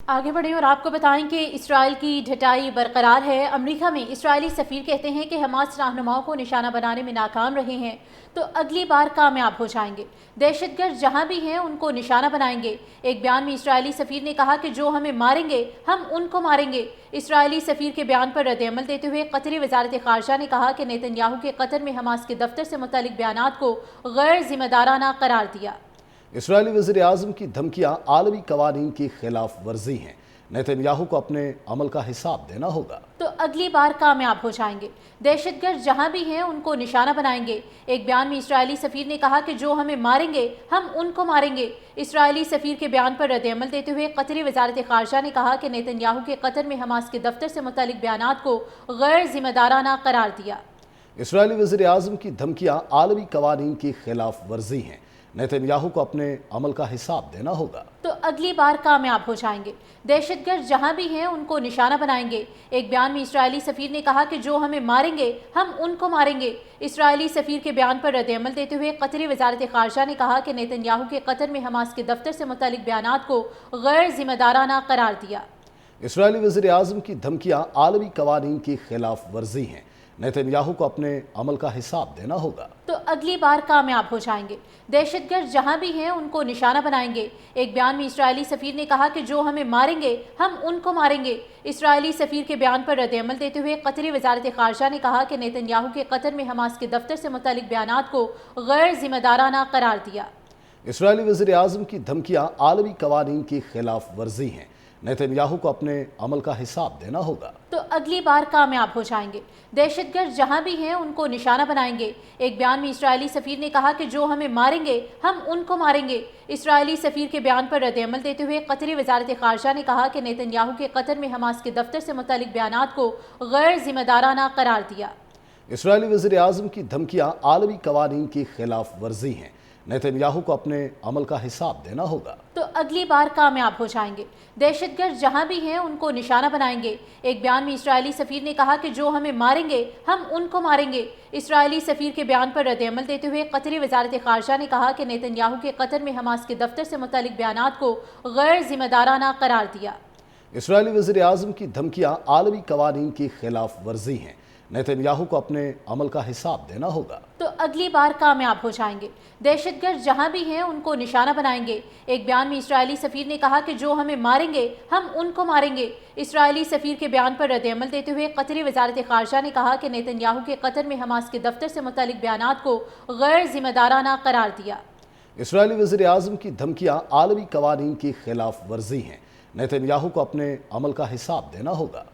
आगे बढ़ें और आपको बताएं कि इसराइल की ढटाई बरकरार है। अमेरिका में इसराइली सफ़ीर कहते हैं कि हमास रहनुमाओं को निशाना बनाने में नाकाम रहे हैं तो अगली बार कामयाब हो जाएंगे। दहशतगर्द जहां भी हैं उनको निशाना बनाएंगे। एक बयान में इसराइली सफ़ीर ने कहा कि जो हमें मारेंगे हम उनको मारेंगे। इसराइली सफ़ीर के बयान पर रद्द-ए-अमल देते हुए कतरी वज़ारत ख़ारजा ने कहा कि नेतन्याहू के कतर में हमास के दफ्तर से मुतल्लिक़ बयानात को गैर ज़िम्मेदाराना करार दिया। इसराइली वज़ीर-ए-आज़म की धमकियां आलमी कवानीन की खिलाफ वर्जी हैं। नेतन्याहू को अपने अमल का हिसाब देना होगा तो अगली बार कामयाब हो जाएंगे। दहशतगर्द जहां भी हैं उनको निशाना बनाएंगे। एक बयान में इसराइली सफ़ीर ने कहा कि जो हमें मारेंगे हम उनको मारेंगे। इसराइली सफ़ीर के बयान पर रद्द-ए-अमल देते हुए कतरी वज़ारत ख़ारजा ने कहा कि नेतन्याहू के कतर में हमास के दफ्तर से मुतल्लिक़ बयानात को गैर ज़िम्मेदाराना करार दिया। इसराइली वज़ीर-ए-आज़म की धमकियां आलमी कवानीन की खिलाफ वर्जी हैं। नेतन्याहू को अपने अमल का हिसाब देना होगा तो अगली बार कामयाब हो जाएंगे। दहशतगर्द जहां भी हैं उनको निशाना बनाएंगे। एक बयान में इसराइली सफ़ीर ने कहा कि जो हमें मारेंगे हम उनको मारेंगे। इसराइली सफ़ीर के बयान पर रद्द-ए-अमल देते हुए कतरी वज़ारत ख़ारजा ने कहा कि नेतन्याहू के कतर में हमास के दफ्तर से मुतल्लिक़ बयानात को गैर ज़िम्मेदाराना करार दिया। इसराइली वज़ीर-ए-आज़म की धमकियां आलमी कवानीन की खिलाफ वर्जी हैं। नेतन्याहू को अपने अमल का हिसाब देना होगा तो अगली बार कामयाब हो जाएंगे। दहशतगर्द जहां भी हैं उनको निशाना बनाएंगे। एक बयान में इसराइली सफ़ीर ने कहा कि जो हमें मारेंगे हम उनको मारेंगे। इसराइली सफ़ीर के बयान पर रद्द-ए-अमल देते हुए कतरी वज़ारत ख़ारजा ने कहा कि नेतन्याहू के कतर में हमास के दफ्तर से मुतल्लिक़ बयानात को गैर ज़िम्मेदाराना करार दिया। इसराइली वज़ीर-ए-आज़म की धमकियां आलमी कवानीन की खिलाफ वर्जी हैं। नेतन्याहू को अपने अमल का हिसाब देना होगा तो अगली बार कामयाब हो जाएंगे। दहशतगर्द जहां भी हैं उनको निशाना बनाएंगे। एक बयान में इसराइली सफ़ीर ने कहा कि जो हमें मारेंगे हम उनको मारेंगे। इसराइली सफ़ीर के बयान पर रद्द-ए-अमल देते हुए कतरी वज़ारत ख़ारजा ने कहा कि नेतन्याहू के कतर में हमास के दफ्तर से मुतल्लिक़ बयानात को गैर ज़िम्मेदाराना करार दिया। इसराइली वज़ीर-ए-आज़म की धमकियां आलमी कवानीन की खिलाफ वर्जी हैं। नेतन्याहू को अपने अमल का हिसाब देना होगा तो अगली बार कामयाब हो जाएंगे। दहशतगर्द जहां भी हैं उनको निशाना बनाएंगे। एक बयान में इसराइली सफ़ीर ने कहा कि जो हमें मारेंगे हम उनको मारेंगे। इसराइली सफ़ीर के बयान पर रद्द-ए-अमल देते हुए कतरी वज़ारत ख़ारजा ने कहा कि नेतन्याहू के कतर में हमास के दफ्तर से मुतल्लिक़ बयानात को गैर ज़िम्मेदाराना करार दिया। इसराइली वज़ीर-ए-आज़म की धमकियां आलमी कवानीन की खिलाफ वर्जी हैं। नेतन्याहू को अपने अमल का हिसाब देना होगा तो अगली बार कामयाब हो जाएंगे। दहशतगर्द जहां भी हैं उनको निशाना बनाएंगे। एक बयान में इसराइली सफ़ीर ने कहा कि जो हमें मारेंगे हम उनको मारेंगे। इसराइली सफ़ीर के बयान पर रद्द-ए-अमल देते हुए कतरी वज़ारत ख़ारजा ने कहा कि नेतन्याहू के कतर में हमास के दफ्तर से मुतल्लिक़ बयानात को गैर ज़िम्मेदाराना करार दिया। इसराइली वज़ीर-ए-आज़म की धमकियां आलमी कवानीन की खिलाफ वर्जी हैं। नेतन्याहू को अपने अमल का हिसाब देना होगा